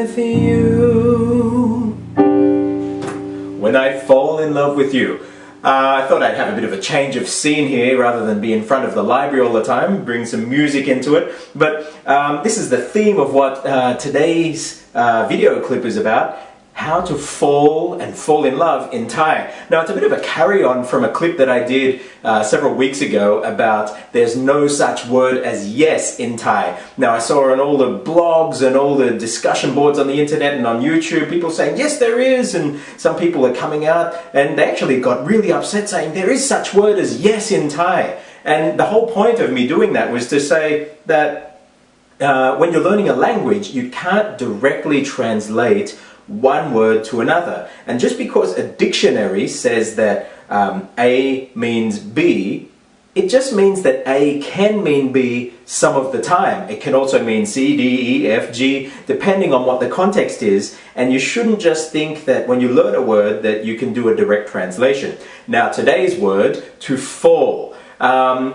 with you. When I fall in love with you. I thought I'd have a bit of a change of scene here rather than be in front of the library all the time, bring some music into it. But this is the theme of what today's video clip is about. How to fall and fall in love in Thai. Now it's a bit of a carry-on from a clip that I did several weeks ago about there's no such word as yes in Thai. Now I saw on all the blogs and all the discussion boards on the internet and on YouTube people saying yes there is, and some people are coming out and they actually got really upset saying there is such word as yes in Thai. And the whole point of me doing that was to say that when you're learning a language you can't directly translate one word to another. And just because a dictionary says that A means B, it just means that A can mean B some of the time. It can also mean C, D, E, F, G, depending on what the context is. And you shouldn't just think that when you learn a word that you can do a direct translation. Now today's word, to fall.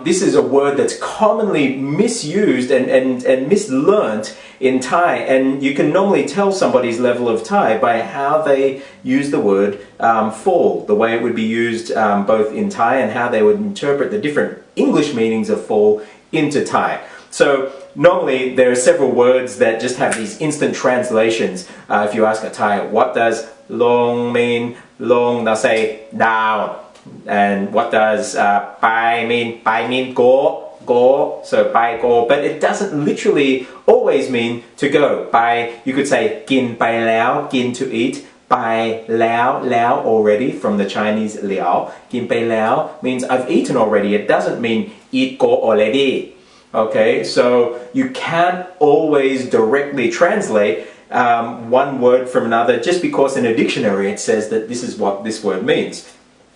This is a word that's commonly misused and mislearnt in Thai, and you can normally tell somebody's level of Thai by how they use the word fall, the way it would be used both in Thai and how they would interpret the different English meanings of fall into Thai. So normally there are several words that just have these instant translations. If you ask a Thai, what does long mean? Long, they'll say down. And what does pai mean? Pai mean go, go, so pai go, but it doesn't literally always mean to go. Pai, you could say gin pai lao, gin to eat, pai lao, lao already from the Chinese liao. Gin pai lao means I've eaten already. It doesn't mean eat go already. Okay, so you can't always directly translate one word from another just because in a dictionary it says that this is what this word means.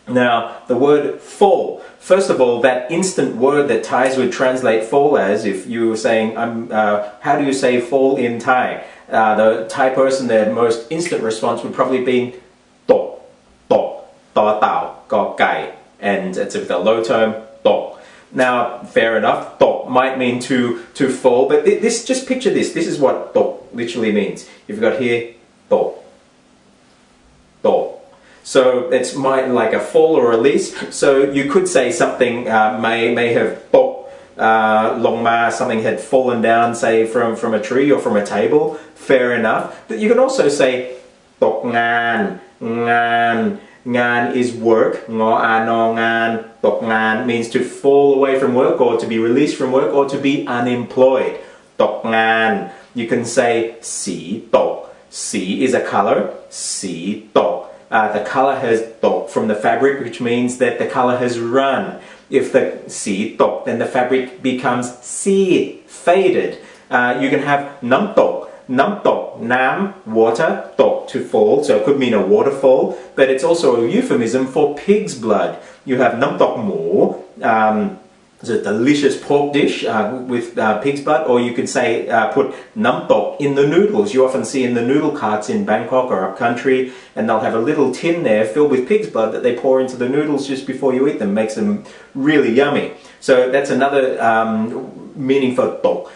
Now, the word fall, first of all, that instant word that Thais would translate fall as, if you were saying, how do you say fall in Thai? The Thai person, their most instant response would probably be tok, tok, to tao, go gai, and it's with a low tone, tok. Now, fair enough, tok might mean to fall, but this, just picture this, this is what tok literally means. You've got here, tok, tok. So it's like a fall or release. So you could say something may have tok long ma, something had fallen down, say from a tree or from a table. Fair enough. But you can also say tok ngan, ngan. Ngan is work. Ngo ano ngan. Tok ngan means to fall away from work or to be released from work or to be unemployed. Tok ngan. You can say si tok. Si is a color. Si tok. The color has tok from the fabric, which means that the color has run. If the si tok, then the fabric becomes si, faded. You can have nam tok. Nam tok, nam, water, tok, to fall. So it could mean a waterfall, but it's also a euphemism for pig's blood. You have nam tok mo, it's a delicious pork dish with pig's blood, or you could say put nam tok in the noodles. You often see in the noodle carts in Bangkok or up country, and they'll have a little tin there filled with pig's blood that they pour into the noodles just before you eat them. Makes them really yummy. So that's another meaning for tok.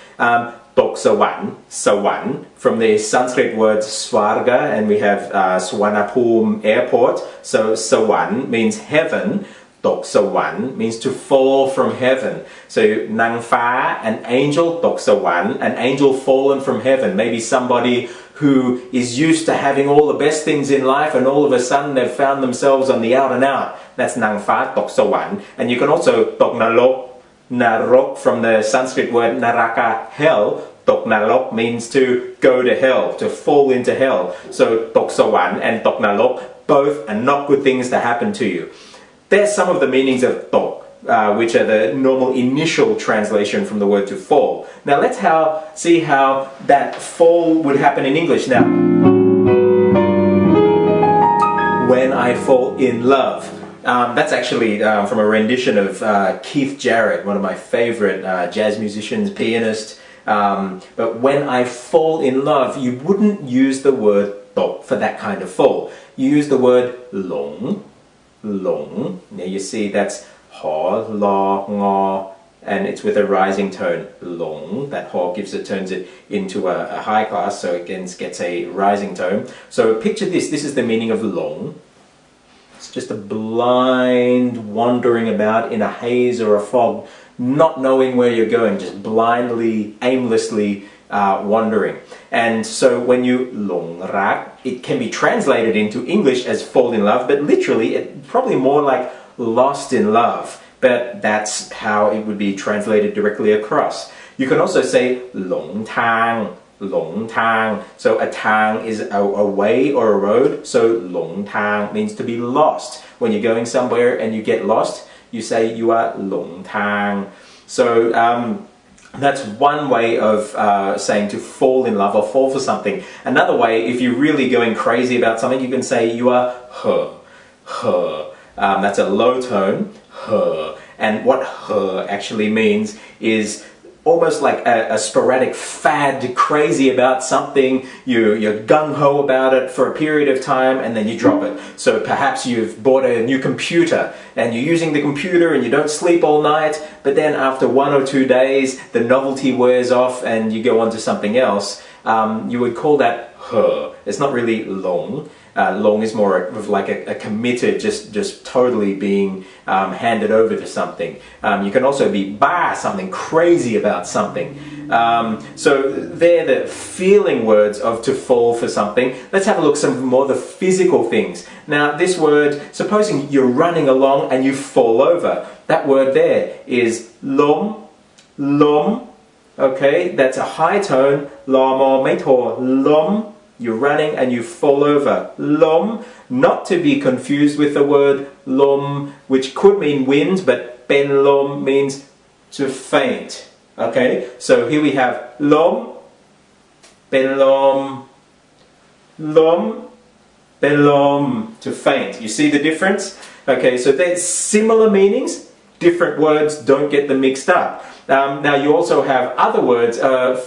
Tok sawan, sawan, from the Sanskrit word swarga, and we have Suvarnabhumi airport. So sawan means heaven. Tok sawan means to fall from heaven. So nang fa, an angel, tok sawan, an angel fallen from heaven. Maybe somebody who is used to having all the best things in life and all of a sudden they've found themselves on the out and out. That's nang fa, tok sawan. And you can also tok nalok, narok from the Sanskrit word naraka, hell. Tok nalok means to go to hell, to fall into hell. So tok sawan and tok nalok both are not good things to happen to you. There's some of the meanings of tok, which are the normal initial translation from the word to fall. Now let's see how that fall would happen in English. Now, when I fall in love. That's actually from a rendition of Keith Jarrett, one of my favorite jazz musicians, pianist. But when I fall in love, you wouldn't use the word tok for that kind of fall. You use the word long. Long. Now you see that's ho, lo, ngo, and it's with a rising tone, long. That hor turns it into a high class, so it gets a rising tone. So picture this. This is the meaning of long. It's just a blind wandering about in a haze or a fog, not knowing where you're going, just blindly, aimlessly wandering. And so when you long rak, it can be translated into English as fall in love, but literally it's probably more like lost in love. But that's how it would be translated directly across. You can also say หลงทาง, หลงทาง. So a tang is a way or a road. So หลงทางmeans to be lost. When you're going somewhere and you get lost, you say you are หลงทาง. So that's one way of saying to fall in love or fall for something. Another way, if you're really going crazy about something, you can say you are 和. That's a low tone. And what actually means is almost like a sporadic fad, crazy about something. You're gung-ho about it for a period of time and then you drop it. So perhaps you've bought a new computer and you're using the computer and you don't sleep all night, but then after 1 or 2 days the novelty wears off and you go on to something else. You would call that 和. It's not really long. Long is more of like a committed, just totally being handed over to something. You can also be something crazy about something. So they're the feeling words of to fall for something. Let's have a look at some more of the physical things. Now this word, supposing you're running along and you fall over, that word there is lom. Okay, that's a high tone. La mo me to lom. You're running and you fall over. Lom, not to be confused with the word lom, which could mean wind, but ben lom means to faint. Okay, so here we have lom, ben lom, ben lom, to faint. You see the difference? Okay, so there's similar meanings, different words, don't get them mixed up. Now you also have other words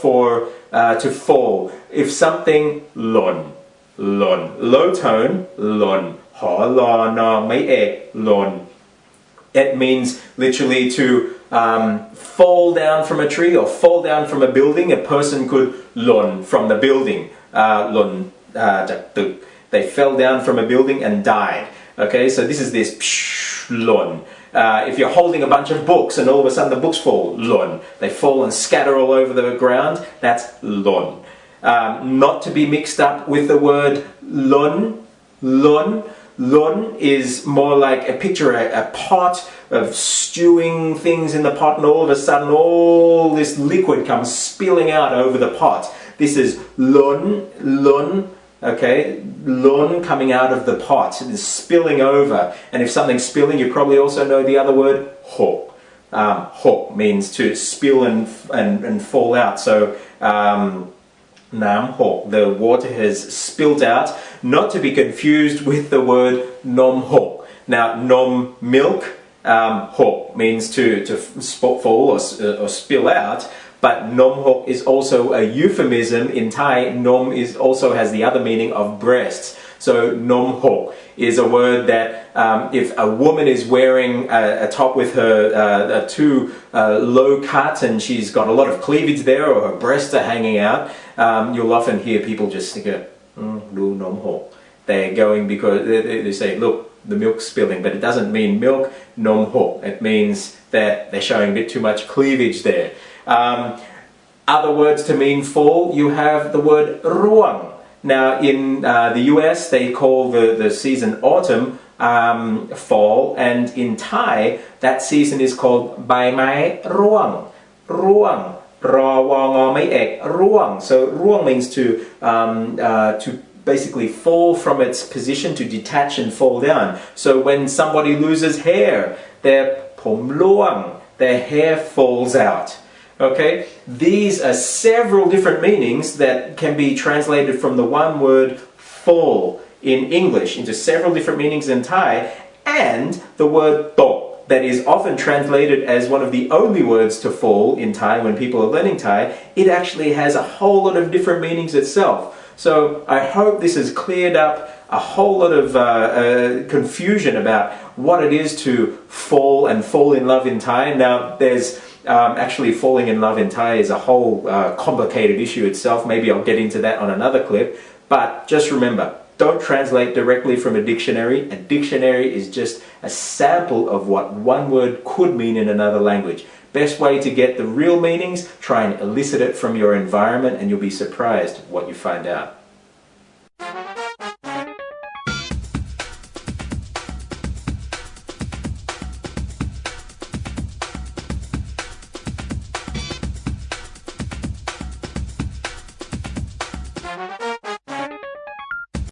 for to fall. If something lon, low tone, lon, ho la na mai ek, lon. It means literally to fall down from a tree or fall down from a building. A person could lon from the building. Lonจากตึก. They fell down from a building and died. Okay, so this is this lon. If you're holding a bunch of books and all of a sudden the books fall, lon. They fall and scatter all over the ground, that's lon. Not to be mixed up with the word lon. Lon is more like a picture, a pot of stewing things in the pot, and all of a sudden all this liquid comes spilling out over the pot. This is lon. Okay, lon coming out of the pot, is spilling over. And if something's spilling, you probably also know the other word, ho. Ho means to spill and fall out. So, nam ho, the water has spilt out, not to be confused with the word nom ho. Now, nom, milk, ho means to fall or spill out. But nom hok is also a euphemism. In Thai, nom also has the other meaning of breasts. So nom hok is a word that if a woman is wearing a top with her too low cut and she's got a lot of cleavage there, or her breasts are hanging out, you'll often hear people just go, do nom hok. They're going because they say, look, the milk's spilling, but it doesn't mean milk, nom hok. It means that they're showing a bit too much cleavage there. Other words to mean fall, you have the word ruang. Now in the US they call the season autumn fall, and in Thai that season is called bai mai ruang. Ruang. Ra wa mai ek. Ruang. So ruang means to basically fall from its position, to detach and fall down. So when somebody loses hair, their pom luang, their hair falls out. Okay, these are several different meanings that can be translated from the one word fall in English into several different meanings in Thai, and the word to, that is often translated as one of the only words to fall in Thai when people are learning Thai. It actually has a whole lot of different meanings itself. So I hope this has cleared up a whole lot of confusion about what it is to fall and fall in love in Thai. Now there's Actually, falling in love in Thai is a whole complicated issue itself. Maybe I'll get into that on another clip. But just remember, don't translate directly from a dictionary. A dictionary is just a sample of what one word could mean in another language. Best way to get the real meanings, try and elicit it from your environment, and you'll be surprised what you find out.